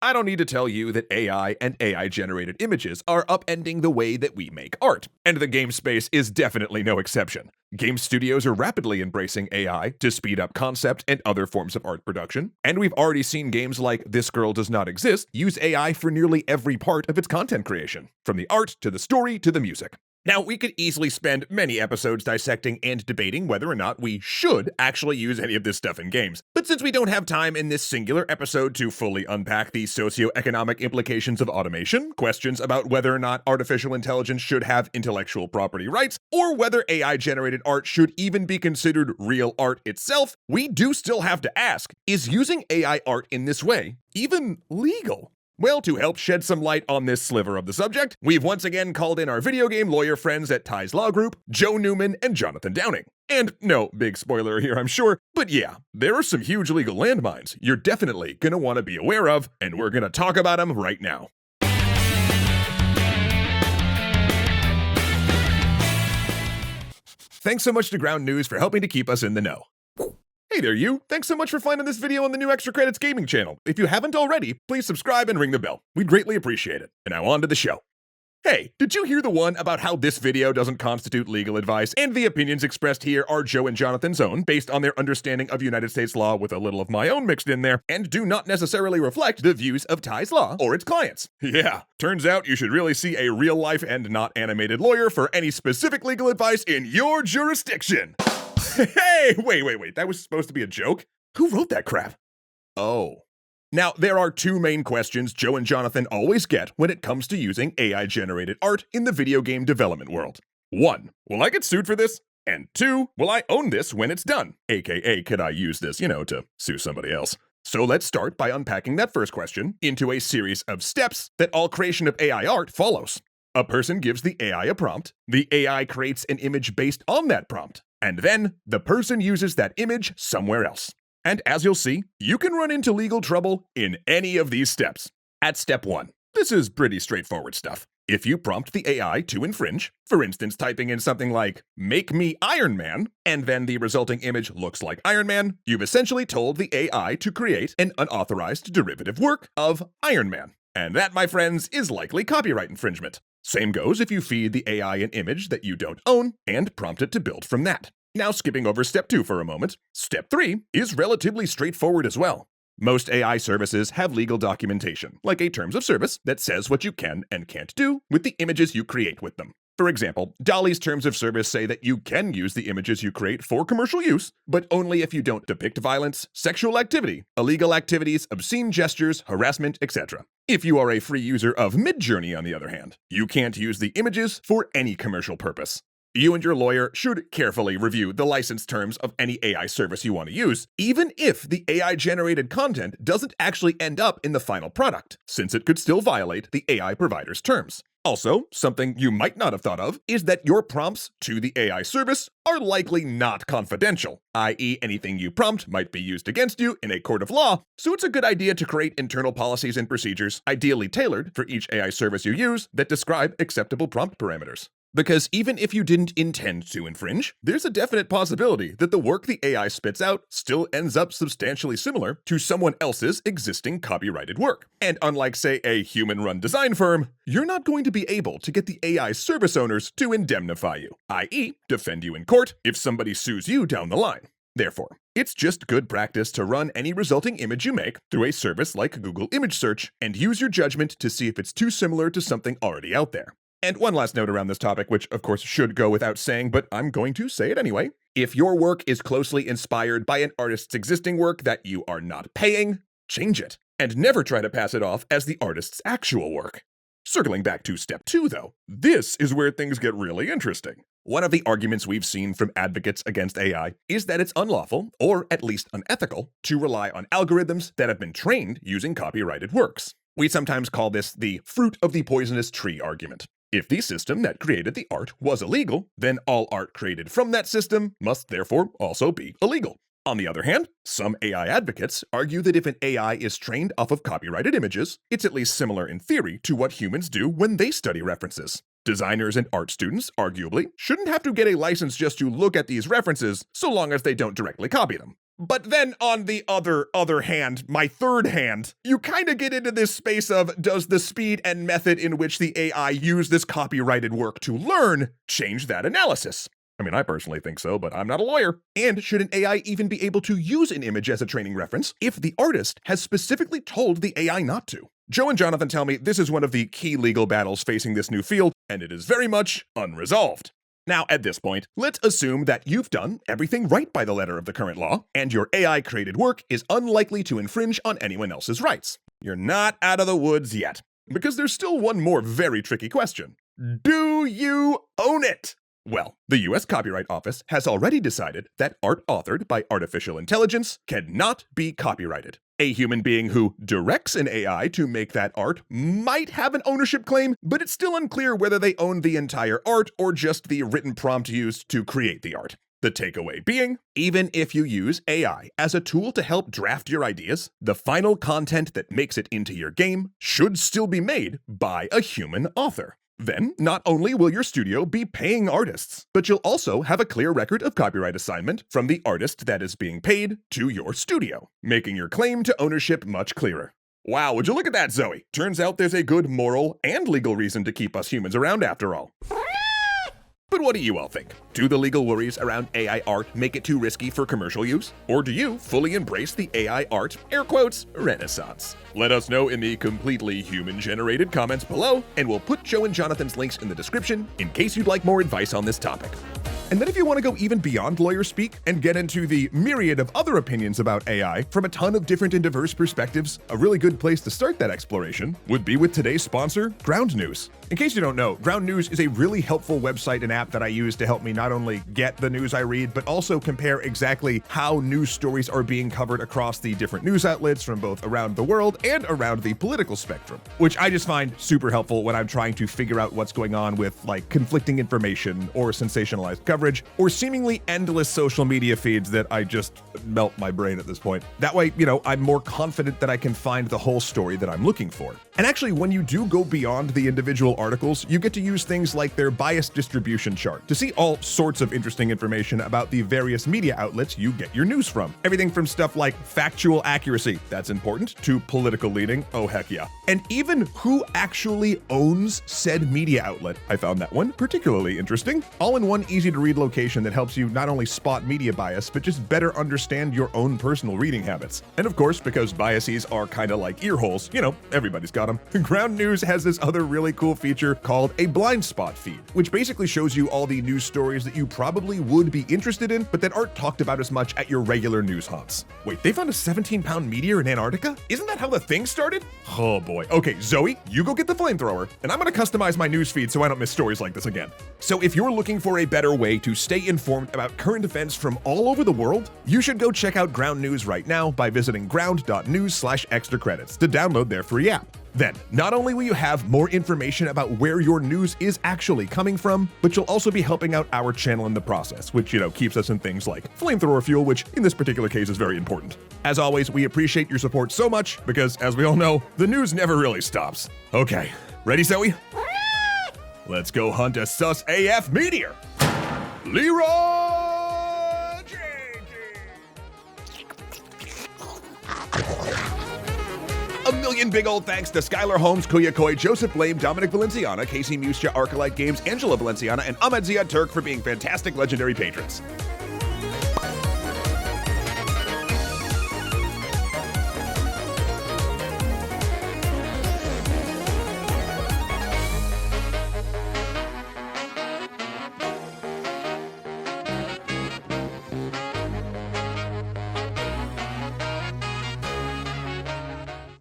I don't need to tell you that AI and AI-generated images are upending the way that we make art, and the game space is definitely no exception. Game studios are rapidly embracing AI to speed up concept and other forms of art production, and we've already seen games like This Girl Does Not Exist use AI for nearly every part of its content creation, from the art to the story to the music. Now, we could easily spend many episodes dissecting and debating whether or not we should actually use any of this stuff in games, but since we don't have time in this singular episode to fully unpack the socioeconomic implications of automation, questions about whether or not artificial intelligence should have intellectual property rights, or whether AI-generated art should even be considered real art itself, we do still have to ask, is using AI art in this way even legal? Well, to help shed some light on this sliver of the subject, we've once again called in our video game lawyer friends at Ty's Law Group, Joe Newman and Jonathan Downing. And no big spoiler here, I'm sure, but yeah, there are some huge legal landmines you're definitely gonna want to be aware of, and we're gonna talk about them right now. Thanks so much to Ground News for helping to keep us in the know. Hey there you! Thanks so much for finding this video on the new Extra Credits Gaming channel. If you haven't already, please subscribe and ring the bell. We'd greatly appreciate it. And now on to the show. Hey, did you hear the one about how this video doesn't constitute legal advice, and the opinions expressed here are Joe and Jonathan's own, based on their understanding of United States law with a little of my own mixed in there, and do not necessarily reflect the views of Ty's Law or its clients? Yeah, turns out you should really see a real-life and not animated lawyer for any specific legal advice in your jurisdiction. Hey, wait, that was supposed to be a joke? Who wrote that crap? Oh. Now, there are two main questions Joe and Jonathan always get when it comes to using AI-generated art in the video game development world. 1. Will I get sued for this? And 2. Will I own this when it's done? AKA, could I use this, to sue somebody else? So let's start by unpacking that first question into a series of steps that all creation of AI art follows. A person gives the AI a prompt, the AI creates an image based on that prompt, and then the person uses that image somewhere else. And as you'll see, you can run into legal trouble in any of these steps. At step 1, this is pretty straightforward stuff. If you prompt the AI to infringe, for instance typing in something like, "Make me Iron Man," and then the resulting image looks like Iron Man, you've essentially told the AI to create an unauthorized derivative work of Iron Man. And that, my friends, is likely copyright infringement. Same goes if you feed the AI an image that you don't own and prompt it to build from that. Now skipping over step 2 for a moment, step 3 is relatively straightforward as well. Most AI services have legal documentation, like a terms of service that says what you can and can't do with the images you create with them. For example, Dolly's terms of service say that you can use the images you create for commercial use, but only if you don't depict violence, sexual activity, illegal activities, obscene gestures, harassment, etc. If you are a free user of Midjourney, on the other hand, you can't use the images for any commercial purpose. You and your lawyer should carefully review the license terms of any AI service you want to use, even if the AI-generated content doesn't actually end up in the final product, since it could still violate the AI provider's terms. Also, something you might not have thought of is that your prompts to the AI service are likely not confidential, i.e. anything you prompt might be used against you in a court of law, so it's a good idea to create internal policies and procedures, ideally tailored for each AI service you use, that describe acceptable prompt parameters. Because even if you didn't intend to infringe, there's a definite possibility that the work the AI spits out still ends up substantially similar to someone else's existing copyrighted work. And unlike, say, a human-run design firm, you're not going to be able to get the AI service owners to indemnify you, i.e. defend you in court if somebody sues you down the line. Therefore, it's just good practice to run any resulting image you make through a service like Google Image Search and use your judgment to see if it's too similar to something already out there. And one last note around this topic, which of course should go without saying, but I'm going to say it anyway. If your work is closely inspired by an artist's existing work that you are not paying, change it, and never try to pass it off as the artist's actual work. Circling back to step 2 though, this is where things get really interesting. One of the arguments we've seen from advocates against AI is that it's unlawful, or at least unethical, to rely on algorithms that have been trained using copyrighted works. We sometimes call this the fruit of the poisonous tree argument. If the system that created the art was illegal, then all art created from that system must therefore also be illegal. On the other hand, some AI advocates argue that if an AI is trained off of copyrighted images, it's at least similar in theory to what humans do when they study references. Designers and art students, arguably, shouldn't have to get a license just to look at these references so long as they don't directly copy them. But then on the other hand, my third hand, you kind of get into this space of, does the speed and method in which the AI used this copyrighted work to learn change that analysis? I mean, I personally think so, but I'm not a lawyer. And should an AI even be able to use an image as a training reference if the artist has specifically told the AI not to? Joe and Jonathan tell me this is one of the key legal battles facing this new field, and it is very much unresolved. Now, at this point, let's assume that you've done everything right by the letter of the current law, and your AI-created work is unlikely to infringe on anyone else's rights. You're not out of the woods yet, because there's still one more very tricky question. Do you own it? Well, the US Copyright Office has already decided that art authored by artificial intelligence cannot be copyrighted. A human being who directs an AI to make that art might have an ownership claim, but it's still unclear whether they own the entire art or just the written prompt used to create the art. The takeaway being, even if you use AI as a tool to help draft your ideas, the final content that makes it into your game should still be made by a human author. Then, not only will your studio be paying artists, but you'll also have a clear record of copyright assignment from the artist that is being paid to your studio, making your claim to ownership much clearer. Wow, would you look at that, Zoe? Turns out there's a good moral and legal reason to keep us humans around after all. But what do you all think? Do the legal worries around AI art make it too risky for commercial use? Or do you fully embrace the AI art, air quotes, renaissance? Let us know in the completely human-generated comments below, and we'll put Joe and Jonathan's links in the description in case you'd like more advice on this topic. And then if you want to go even beyond lawyer speak and get into the myriad of other opinions about AI from a ton of different and diverse perspectives, a really good place to start that exploration would be with today's sponsor, Ground News. In case you don't know, Ground News is a really helpful website and app that I use to help me not only get the news I read, but also compare exactly how news stories are being covered across the different news outlets from both around the world and around the political spectrum, which I just find super helpful when I'm trying to figure out what's going on with like conflicting information or sensationalized coverage or seemingly endless social media feeds that I just melt my brain at this point. That way, I'm more confident that I can find the whole story that I'm looking for. And actually, when you do go beyond the individual articles, you get to use things like their bias distribution chart to see all sorts of interesting information about the various media outlets you get your news from. Everything from stuff like factual accuracy, that's important, to political leaning, oh heck yeah. And even who actually owns said media outlet. I found that one particularly interesting. All in one easy to read location that helps you not only spot media bias, but just better understand your own personal reading habits. And of course, because biases are kind of like ear holes, everybody's got them. Ground News has this other really cool feature called a blind spot feed, which basically shows you all the news stories that you probably would be interested in, but that aren't talked about as much at your regular news haunts. Wait, they found a 17-pound meteor in Antarctica? Isn't that how the thing started? Oh boy. Okay, Zoe, you go get the flamethrower, and I'm gonna customize my news feed so I don't miss stories like this again. So if you're looking for a better way to stay informed about current events from all over the world, you should go check out Ground News right now by visiting ground.news/extra credits to download their free app. Then, not only will you have more information about where your news is actually coming from, but you'll also be helping out our channel in the process, which, keeps us in things like flamethrower fuel, which in this particular case is very important. As always, we appreciate your support so much because, as we all know, the news never really stops. Okay, ready, Zoe? Let's go hunt a sus AF meteor. Leroy! A million big old thanks to Skylar Holmes, Kuya Koi, Joseph Blame, Dominic Valenciana, Casey Muscha, Arcalite Games, Angela Valenciana, and Ahmed Ziad Turk for being fantastic legendary patrons.